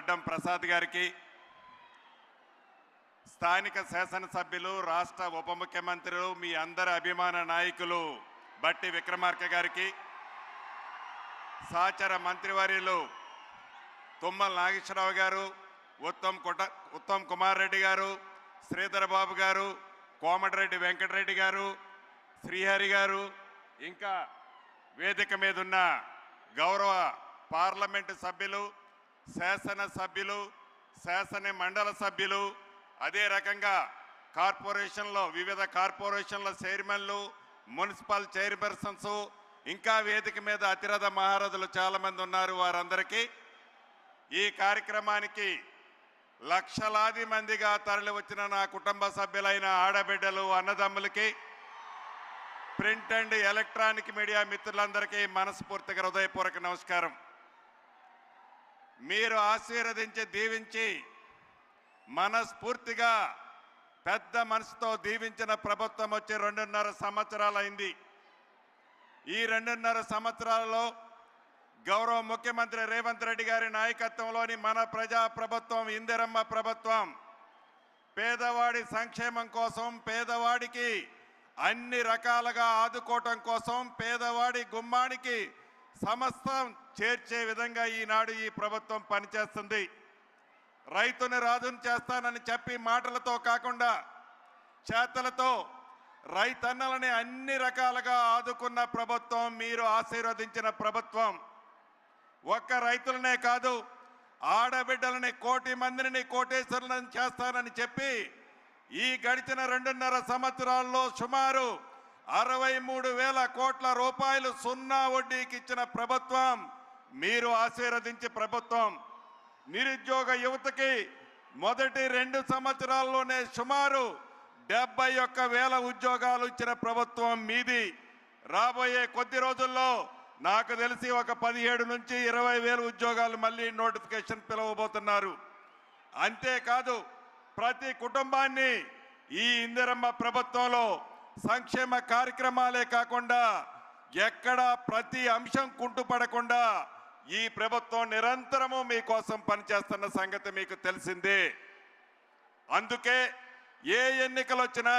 గడ్డం ప్రసాద్ గారికి, స్థానిక శాసనసభ్యులు, రాష్ట్ర ఉప ముఖ్యమంత్రులు, మీ అందరి అభిమాన నాయకులు బట్టి విక్రమార్క గారికి, సహచర మంత్రివర్యులు తుమ్మల నాగేశ్వరరావు గారు, ఉత్తమ్ కుమార్ రెడ్డి గారు, శ్రీధర్ బాబు గారు, కోమటిరెడ్డి వెంకటరెడ్డి గారు, శ్రీహరి గారు, ఇంకా వేదిక మీద ఉన్న గౌరవ పార్లమెంటు సభ్యులు, శాసనసభ్యులు, శాసన మండల సభ్యులు, అదే రకంగా కార్పొరేషన్లో వివిధ కార్పొరేషన్ల చైర్మన్లు, మున్సిపల్ చైర్పర్సన్స్, ఇంకా వేదిక మీద అతిరథ మహారథులు చాలామంది ఉన్నారు. వారందరికీ ఈ కార్యక్రమానికి లక్షలాది మందిగా తరలి వచ్చిన నా కుటుంబ సభ్యులైన ఆడబిడ్డలు, అన్నదమ్ములకి, ప్రింట్ అండ్ ఎలక్ట్రానిక్ మీడియా మిత్రులందరికీ మనస్ఫూర్తిగా హృదయపూర్వక నమస్కారం. మీరు ఆశీర్వదించి దీవించి మనస్ఫూర్తిగా పెద్ద మనసుతో దీవించిన ప్రభుత్వం వచ్చి 2.5 సంవత్సరాలైంది. ఈ 2.5 సంవత్సరాలలో గౌరవ ముఖ్యమంత్రి రేవంత్ రెడ్డి గారి నాయకత్వంలోని మన ప్రజా ప్రభుత్వం, ఇందిరమ్మ ప్రభుత్వం, పేదవాడి సంక్షేమం కోసం, పేదవాడికి అన్ని రకాలుగా ఆదుకోవటం కోసం, పేదవాడి గుమ్మానికి సమస్తం చేర్చే విధంగా ఈనాడు ఈ ప్రభుత్వం పనిచేస్తుంది. రైతుని రాజును చేస్తానని చెప్పి మాటలతో కాకుండా చేతలతో రైతన్నలని అన్ని రకాలుగా ఆదుకున్న ప్రభుత్వం, మీరు ఆశీర్వదించిన ప్రభుత్వం. ఒక్క రైతులనే కాదు, ఆడబిడ్డలని 1 కోటి మందిని కోటేశ్వరులను చేస్తానని చెప్పి ఈ గడిచిన 2.5 సంవత్సరాల్లో సుమారు 63,000 కోట్ల రూపాయలు సున్నా వడ్డీకి ఇచ్చిన ప్రభుత్వం మీరు ఆశీర్వదించే ప్రభుత్వం. నిరుద్యోగ యువతకి మొదటి 2 సంవత్సరాల్లోనే సుమారు 71,000 ఉద్యోగాలు ఇచ్చిన ప్రభుత్వం మీది. రాబోయే కొద్ది రోజుల్లో నాకు తెలిసి ఒక 17 నుంచి 20,000 ఉద్యోగాలు మళ్ళీ నోటిఫికేషన్ పిలవబోతున్నారు. అంతేకాదు ప్రతి కుటుంబాన్ని ఈ ఇందిరమ్మ ప్రభుత్వంలో సంక్షేమ కార్యక్రమాలే కాకుండా ఎక్కడా ప్రతి అంశం కుంటుపడకుండా ఈ ప్రభుత్వం నిరంతరము మీకోసం పనిచేస్తున్న సంగతి మీకు తెలిసిందే. అందుకే ఏ ఎన్నికలు వచ్చినా,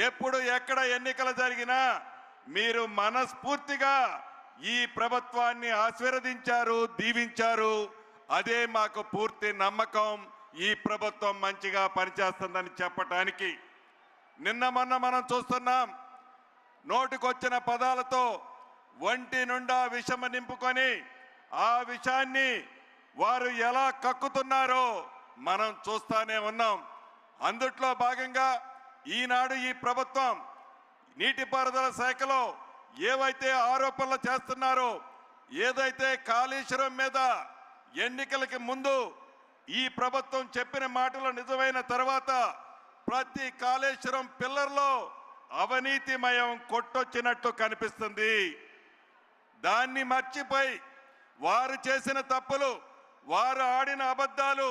ఎప్పుడు ఎక్కడ ఎన్నికలు జరిగినా మీరు మనస్ఫూర్తిగా ఈ ప్రభుత్వాన్ని ఆశీర్వదించారు, దీవించారు. అదే మాకు పూర్తి నమ్మకం. ఈ ప్రభుత్వం మంచిగా పనిచేస్తుందని చెప్పటానికి నిన్న మొన్న మనం చూస్తున్నాం, నోటికొచ్చిన పదాలతో ఒంటి నుండా విషమ నింపుకొని ఆ విషాన్ని వారు ఎలా కక్కుతున్నారో మనం చూస్తూనే ఉన్నాం. అందుట్లో భాగంగా ఈనాడు ఈ ప్రభుత్వం నీటిపారుదల శాఖలో ఏవైతే ఆరోపణలు చేస్తున్నారో, ఏదైతే కాళేశ్వరం మీద ఎన్నికలకి ముందు ఈ ప్రభుత్వం చెప్పిన మాటలు నిజమైన తర్వాత ప్రతి కాళేశ్వరం పిల్లర్లో అవినీతిమయం కొట్టొచ్చినట్టు కనిపిస్తుంది. దాన్ని మర్చిపోయి వారు చేసిన తప్పులు, వారు ఆడిన అబద్ధాలు,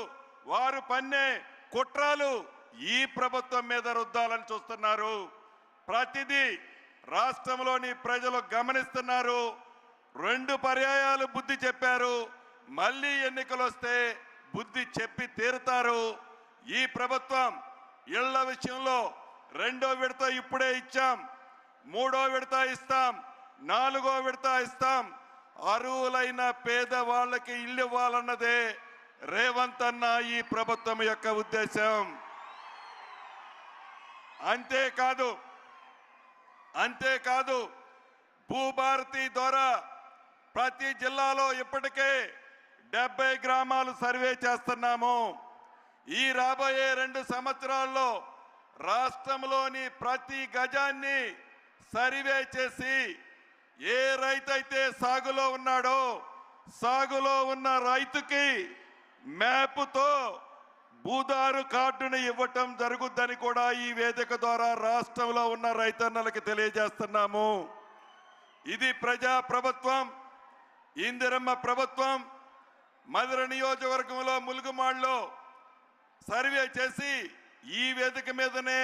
వారు పన్నే కుట్రలు ఈ ప్రభుత్వం మీద రుద్దాలని చూస్తున్నారు. ప్రతిదీ రాష్ట్రంలోని ప్రజలు గమనిస్తున్నారు. 2 పర్యాయాలు బుద్ధి చెప్పారు, మళ్ళీ ఎన్నికలు వస్తే బుద్ధి చెప్పి తీరుతారు. ఈ ప్రభుత్వం ఇళ్ల విషయంలో 2వ విడత ఇప్పుడే ఇచ్చాం, 3వ విడత ఇస్తాం, 4వ విడత ఇస్తాం. అర్హులైన పేదవాళ్ళకి ఇల్లు ఇవ్వాలన్నదే రేవంత్ అన్న ఈ ప్రభుత్వం యొక్క ఉద్దేశం. అంతేకాదు భూభారతి ద్వారా ప్రతి జిల్లాలో ఇప్పటికే 70 గ్రామాలు సర్వే చేస్తున్నాము. ఈ రాబోయే 2 సంవత్సరాల్లో రాష్ట్రంలోని ప్రతి గజాన్ని సర్వే చేసి ఏ రైతైతే సాగులో ఉన్నాడో సాగులో ఉన్న రైతుకి మ్యాప్తో భూదారు కార్డును ఇవ్వటం జరుగుద్దని కూడా ఈ వేదిక ద్వారా రాష్ట్రంలో ఉన్న రైతన్నలకు తెలియజేస్తున్నాము. ఇది ప్రజా ప్రభుత్వం, ఇందిరమ్మ ప్రభుత్వం. మధుర నియోజకవర్గంలో ములుగుమాడులో సర్వే చేసి ఈ వేదిక మీదనే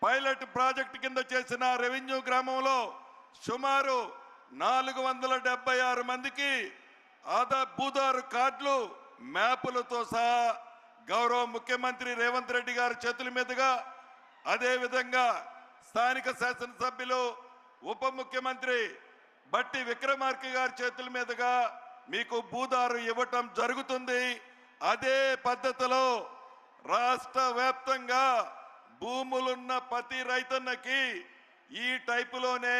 పైలట్ ప్రాజెక్టు కింద చేసిన రెవెన్యూ గ్రామంలో సుమారు 476 మందికి భూదారు కార్డులు మ్యాపులతో సహా గౌరవ ముఖ్యమంత్రి రేవంత్ రెడ్డి గారి చేతుల మీదుగా, అదేవిధంగా స్థానిక శాసనసభ్యులు ఉప ముఖ్యమంత్రి బట్టి విక్రమార్క గారి చేతుల మీదుగా మీకు భూదారు ఇవ్వటం జరుగుతుంది. అదే పద్ధతిలో రాష్ట్ర వ్యాప్తంగా భూములున్న ప్రతి రైతన్నకి ఈ టైపులోనే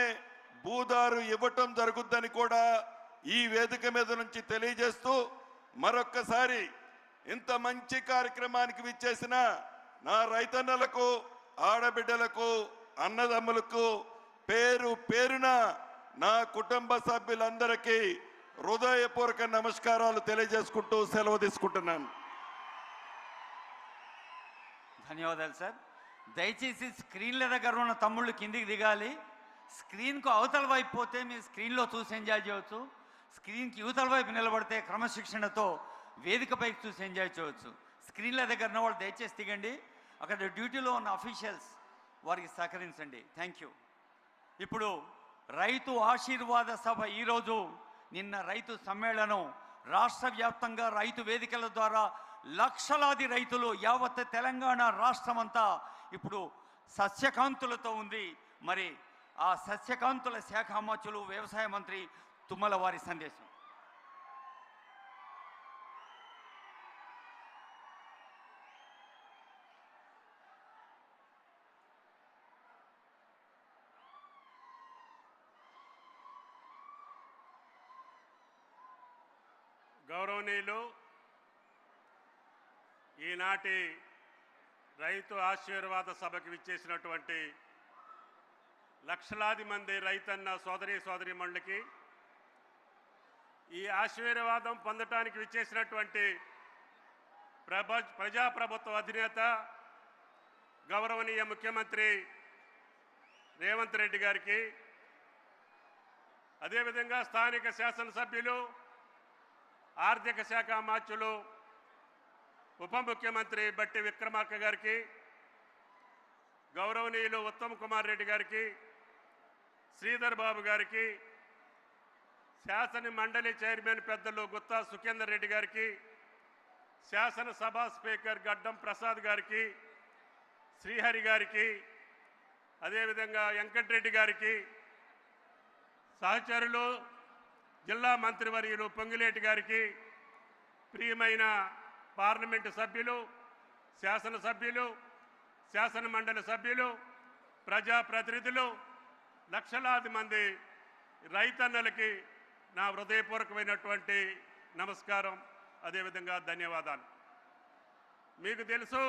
భూదారు ఇవ్వటం జరుగుద్దని కూడా ఈ వేదిక మీద నుంచి తెలియజేస్తూ, మరొక్కసారి ఇంత మంచి కార్యక్రమానికి విచ్చేసిన నా రైతన్నలకు, ఆడబిడ్డలకు, అన్నదమ్ములకు పేరు పేరున నా కుటుంబ సభ్యులందరికీ హృదయపూర్వక నమస్కారాలు తెలియజేసుకుంటూ సెలవు తీసుకుంటున్నాను. ధన్యవాదాలు సార్. దయచేసి స్క్రీన్ల దగ్గర ఉన్న తమ్ముళ్ళు కిందికి దిగాలి. స్క్రీన్కు అవతల వైపు పోతే మీరు స్క్రీన్లో చూసి ఎంజాయ్ చేయవచ్చు. స్క్రీన్కి యువతల వైపు నిలబడితే క్రమశిక్షణతో వేదికపైకి చూసి ఎంజాయ్ చేయవచ్చు. స్క్రీన్ల దగ్గర ఉన్న వాళ్ళు దయచేసి దిగండి. అక్కడ డ్యూటీలో ఉన్న అఫీషియల్స్ వారికి సహకరించండి. Thank you. ఇప్పుడు రైతు ఆశీర్వాద సభ ఈరోజు, నిన్న రైతు సమ్మేళనం, రాష్ట్ర వ్యాప్తంగా రైతు వేదికల ద్వారా లక్షలాది రైతులు, యావత్ తెలంగాణ రాష్ట్రం అంతా ఇప్పుడు సస్యకాంతులతో ఉంది. మరి ఆ సస్యకాంతుల శాఖ మంత్రులు, వ్యవసాయ మంత్రి తుమ్మల వారి సందేశం. గౌరవనీయులు, ఈనాటి రైతు ఆశీర్వాద సభకి విచ్చేసినటువంటి లక్షలాది మంది రైతన్న సోదరీమణులకి, ఈ ఆశీర్వాదం పొందటానికి విచ్చేసినటువంటి ప్రజాప్రభుత్వ అధినేత గౌరవనీయ ముఖ్యమంత్రి రేవంత్ రెడ్డి గారికి, అదేవిధంగా స్థానిక శాసనసభ్యులు, ఆర్థిక శాఖ మంత్రులు, ఉప ముఖ్యమంత్రి బట్టి విక్రమార్క గారికి, గౌరవనీయులు ఉత్తమ్ కుమార్ రెడ్డి గారికి, శ్రీధర్ బాబు గారికి, శాసన మండలి చైర్మన్ పెద్దలు గుత్తా సుఖేందర్ రెడ్డి గారికి, శాసనసభ స్పీకర్ గడ్డం ప్రసాద్ గారికి, శ్రీహరి గారికి, అదేవిధంగా వెంకటరెడ్డి గారికి, సహచరులు జిల్లా మంత్రివర్యులు పొంగిలేటి గారికి, ప్రియమైన పార్లమెంటు సభ్యులు, శాసనసభ్యులు, శాసన మండలి సభ్యులు, ప్రజాప్రతినిధులు, లక్షలాది మంది రైతన్నలకి నా హృదయపూర్వకమైనటువంటి నమస్కారం, అదేవిధంగా ధన్యవాదాలు. మీకు తెలుసు,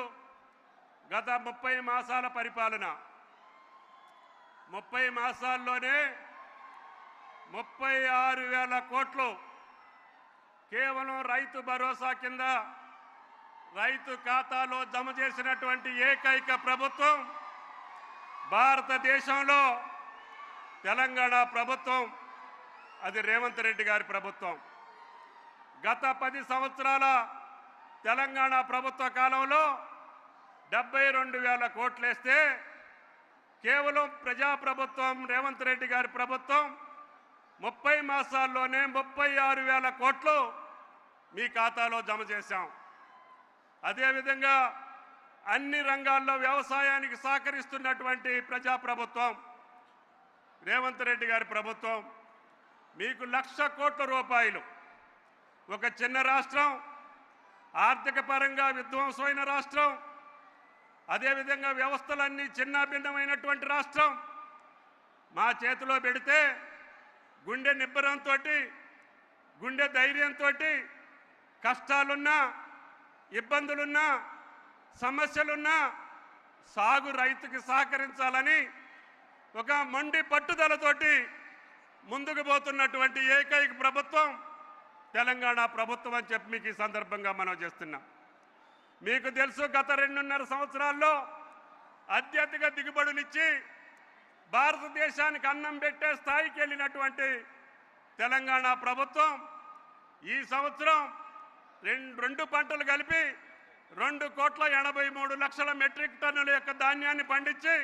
గత 30 మాసాల పరిపాలన, 30 మాసాల్లోనే 36,000 కోట్లు కేవలం రైతు భరోసా కింద రైతు ఖాతాలో జమ చేసినటువంటి ఏకైక ప్రభుత్వం భారతదేశంలో తెలంగాణ ప్రభుత్వం. అది రేవంత్ రెడ్డి గారి ప్రభుత్వం. గత 10 సంవత్సరాల తెలంగాణ ప్రభుత్వ కాలంలో 72,000 కోట్లు వేస్తే, కేవలం ప్రజాప్రభుత్వం రేవంత్ రెడ్డి గారి ప్రభుత్వం 30 మాసాల్లోనే 36,000 కోట్లు మీ ఖాతాలో జమ చేశాం. అదేవిధంగా అన్ని రంగాల్లో వ్యవసాయానికి సహకరిస్తున్నటువంటి ప్రజాప్రభుత్వం రేవంత్ రెడ్డి గారి ప్రభుత్వం. మీకు 1,00,000 కోట్ల రూపాయలు, ఒక చిన్న రాష్ట్రం, ఆర్థిక పరంగా విధ్వంసమైన రాష్ట్రం, అదేవిధంగా వ్యవస్థలన్నీ చిన్నాభిన్నమైనటువంటి రాష్ట్రం మా చేతిలో పెడితే, గుండె నిబ్బరంతో, గుండె ధైర్యంతో, కష్టాలున్నా, ఇబ్బందులున్నా, సమస్యలున్నా సాగు రైతుకి సహకరించాలని ఒక మొండి పట్టుదలతోటి ముందుకు పోతున్నటువంటి ఏకైక ప్రభుత్వం తెలంగాణ ప్రభుత్వం అని చెప్పి మీకు ఈ సందర్భంగా మనం చేస్తున్నాం. మీకు తెలుసు, గత 2.5 సంవత్సరాల్లో అత్యధిక దిగుబడులిచ్చి భారతదేశానికి అన్నం పెట్టే స్థాయికి వెళ్ళినటువంటి తెలంగాణ ప్రభుత్వం ఈ సంవత్సరం రెండు పంటలు కలిపి 2,83,00,000 మెట్రిక్ టన్నుల యొక్క ధాన్యాన్ని పండించి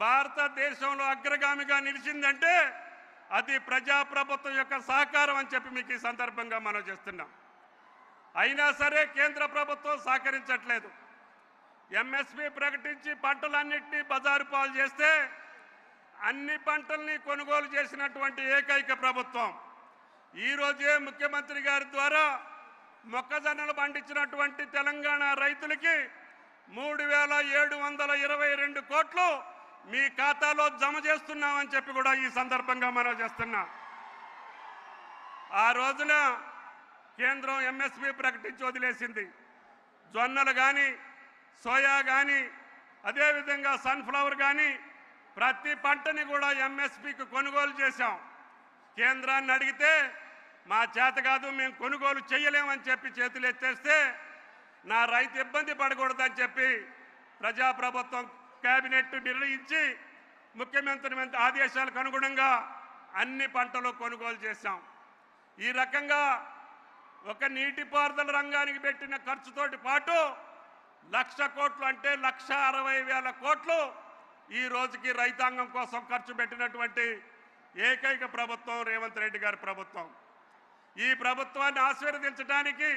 భారతదేశంలో అగ్రగామిగా నిలిచిందంటే అది ప్రజాప్రభుత్వం యొక్క సహకారం అని చెప్పి మీకు ఈ సందర్భంగా మనం చేస్తున్నాం. అయినా సరే కేంద్ర ప్రభుత్వం సహకరించట్లేదు. ఎంఎస్పి ప్రకటించి పంటలన్నింటినీ బజారు పాలు చేస్తే అన్ని పంటల్ని కొనుగోలు చేసినటువంటి ఏకైక ప్రభుత్వం. ఈరోజే ముఖ్యమంత్రి గారి ద్వారా మొక్కజొన్నలు పండించినటువంటి తెలంగాణ రైతులకి 3,722 కోట్లు మీ ఖాతాలో జమ చేస్తున్నామని చెప్పి కూడా ఈ సందర్భంగా మనం చేస్తున్నాం. ఆ రోజున కేంద్రం ఎంఎస్పి ప్రకటించి వదిలేసింది. జొన్నలు కానీ, సోయా కానీ, అదేవిధంగా సన్ఫ్లవర్ కానీ ప్రతి పంటని కూడా ఎంఎస్పికి కొనుగోలు చేశాం. కేంద్రాన్ని అడిగితే మా చేత కాదు, మేము కొనుగోలు చేయలేమని చెప్పి చేతులు ఎత్తేస్తే నా రైతు ఇబ్బంది పడకూడదని చెప్పి ప్రజాప్రభుత్వం కేబినెట్ నిర్ణయించి ముఖ్యమంత్రి ఆదేశాలకు అనుగుణంగా అన్ని పంటలు కొనుగోలు చేశాం. ఈ రకంగా ఒక నీటిపారుదల రంగానికి పెట్టిన ఖర్చుతోటి పాటు 1,00,000 కోట్లు అంటే 1,60,000 కోట్లు ఈ రోజుకి రైతాంగం కోసం ఖర్చు పెట్టినటువంటి ఏకైక ప్రభుత్వం రేవంత్ రెడ్డి గారి ప్రభుత్వం. ఈ ప్రభుత్వాన్ని ఆశీర్వదించడానికి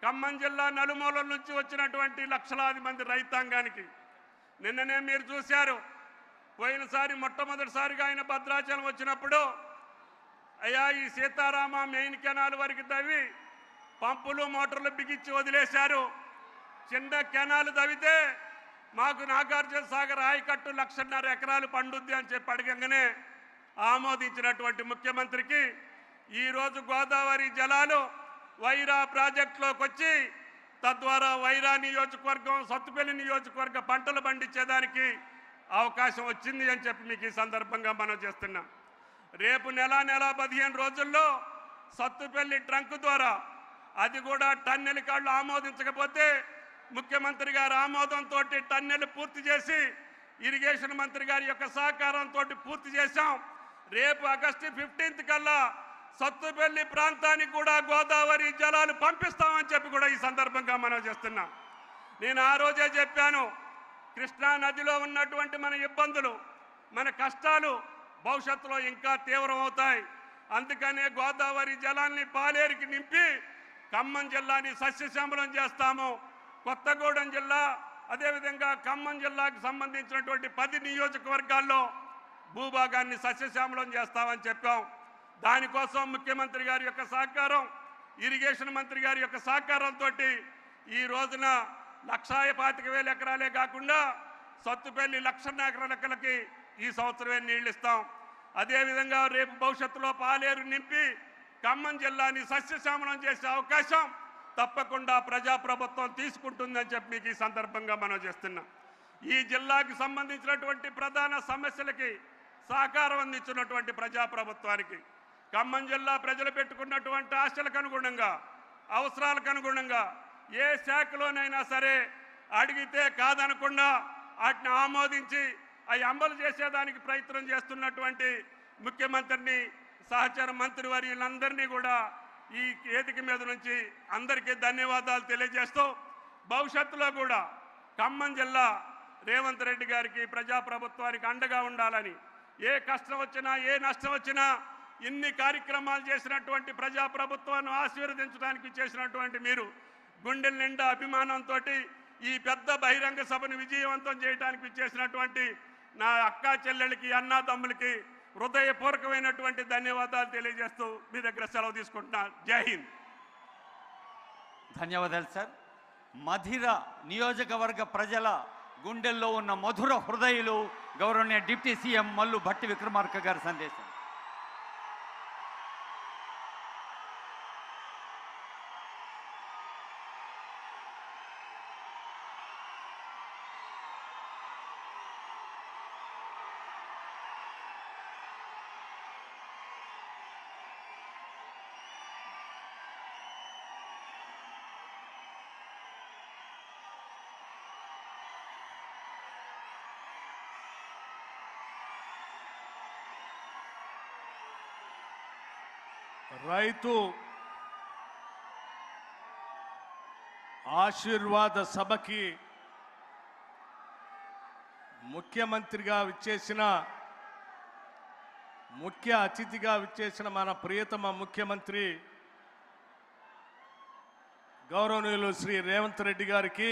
ఖమ్మం జిల్లా నలుమూలల నుంచి వచ్చినటువంటి లక్షలాది మంది రైతాంగానికి నిన్ననే మీరు చూశారు. పోయినసారి మొట్టమొదటిసారిగా ఆయన భద్రాచలం వచ్చినప్పుడు అయ్యా ఈ సీతారామ మెయిన్ కెనాల్ వరకు తవ్వి పంపులు మోటార్లు బిగించి వదిలేశారు. చిన్న కెనాల్ తవ్వితే మాకు నాగార్జున సాగర్ ఆయకట్టు 1,50,000 ఎకరాలు పండుద్ది అని చెప్పి అడగంగానే ఆమోదించినటువంటి ముఖ్యమంత్రికి ఈరోజు గోదావరి జలాలు వైరా ప్రాజెక్టులోకి వచ్చి తద్వారా వైరా నియోజకవర్గం, సత్తుపల్లి నియోజకవర్గ పంటలు పండించేదానికి అవకాశం వచ్చింది అని చెప్పి మీకు ఈ సందర్భంగా మనం చేస్తున్నాం. రేపు నెల 15 రోజుల్లో సత్తుపల్లి ట్రంక్ ద్వారా అది కూడా టన్నెల్ కాళ్ళు ఆమోదించకపోతే ముఖ్యమంత్రి గారి ఆమోదంతో టన్నెల్ పూర్తి చేసి ఇరిగేషన్ మంత్రి గారి యొక్క సహకారంతో పూర్తి చేశాం. రేపు ఆగస్టు 15 కల్లా సత్తుపల్లి ప్రాంతానికి కూడా గోదావరి జలాలు పంపిస్తామని చెప్పి కూడా ఈ సందర్భంగా మనం చేస్తున్నాం. నేను ఆ రోజే చెప్పాను, కృష్ణా నదిలో ఉన్నటువంటి మన ఇబ్బందులు, మన కష్టాలు భవిష్యత్తులో ఇంకా తీవ్రమవుతాయి. అందుకనే గోదావరి జలాల్ని పాలేరుకి నింపి ఖమ్మం జిల్లాని సస్యశ్యామలం చేస్తాము. కొత్తగూడెం జిల్లా అదేవిధంగా ఖమ్మం జిల్లాకు సంబంధించినటువంటి 10 నియోజకవర్గాల్లో భూభాగాన్ని సస్యశ్యామలం చేస్తామని చెప్పాం. దానికోసం ముఖ్యమంత్రి గారి యొక్క సహకారం, ఇరిగేషన్ మంత్రి గారి యొక్క సహకారంతో ఈ రోజున 1,25,000 ఎకరాలే కాకుండా సత్తుపల్లి 1,00,000 ఎకరాలకి ఈ సంవత్సరమే నీళ్ళు ఇస్తాం. అదేవిధంగా రేపు భవిష్యత్తులో పాలేరు నింపి ఖమ్మం జిల్లాని సస్యశ్యామలం చేసే అవకాశం తప్పకుండా ప్రజాప్రభుత్వం తీసుకుంటుందని చెప్పి మీకు ఈ సందర్భంగా మనం చేస్తున్నాం. ఈ జిల్లాకి సంబంధించినటువంటి ప్రధాన సమస్యలకి సహకారం అందించినటువంటి ప్రజాప్రభుత్వానికి ఖమ్మం జిల్లా ప్రజలు పెట్టుకున్నటువంటి ఆశలకు అనుగుణంగా, అవసరాలకు అనుగుణంగా ఏ శాఖలోనైనా సరే అడిగితే కాదనకుండా వాటిని ఆమోదించి అవి అమలు చేసేదానికి ప్రయత్నం చేస్తున్నటువంటి ముఖ్యమంత్రిని, సహచర మంత్రి వర్యులందరినీ కూడా ఈ వేదిక మీద నుంచి అందరికీ ధన్యవాదాలు తెలియజేస్తూ భవిష్యత్తులో కూడా ఖమ్మం జిల్లా రేవంత్ రెడ్డి గారికి, ప్రజాప్రభుత్వానికి అండగా ఉండాలని, ఏ కష్టం వచ్చినా ఏ నష్టం వచ్చినా ఇన్ని కార్యక్రమాలు చేసినటువంటి ప్రజాప్రభుత్వాన్ని ఆశీర్వదించడానికి చేసినటువంటి మీరు గుండెల నిండా అభిమానంతో ఈ పెద్ద బహిరంగ సభను విజయవంతం చేయడానికి చేసినటువంటి నా అక్కా చెల్లెళ్ళకి, అన్నాతమ్ములకి హృదయపూర్వకమైనటువంటి ధన్యవాదాలు తెలియజేస్తూ మీ దగ్గర సెలవు తీసుకుంటున్నా. జై హింద్. ధన్యవాదాలు సార్. మధిర నియోజకవర్గ ప్రజల గుండెల్లో ఉన్న మధుర హృదయులు గౌరవనీయ డిప్యూటీ సీఎం మల్లు భట్టి విక్రమార్క గారి సందేశం. రైతు ఆశీర్వాద సభకి ముఖ్యమంత్రిగా విచ్చేసిన, ముఖ్య అతిథిగా విచ్చేసిన మన ప్రియతమ ముఖ్యమంత్రి గౌరవనీయులు శ్రీ రేవంత్ రెడ్డి గారికి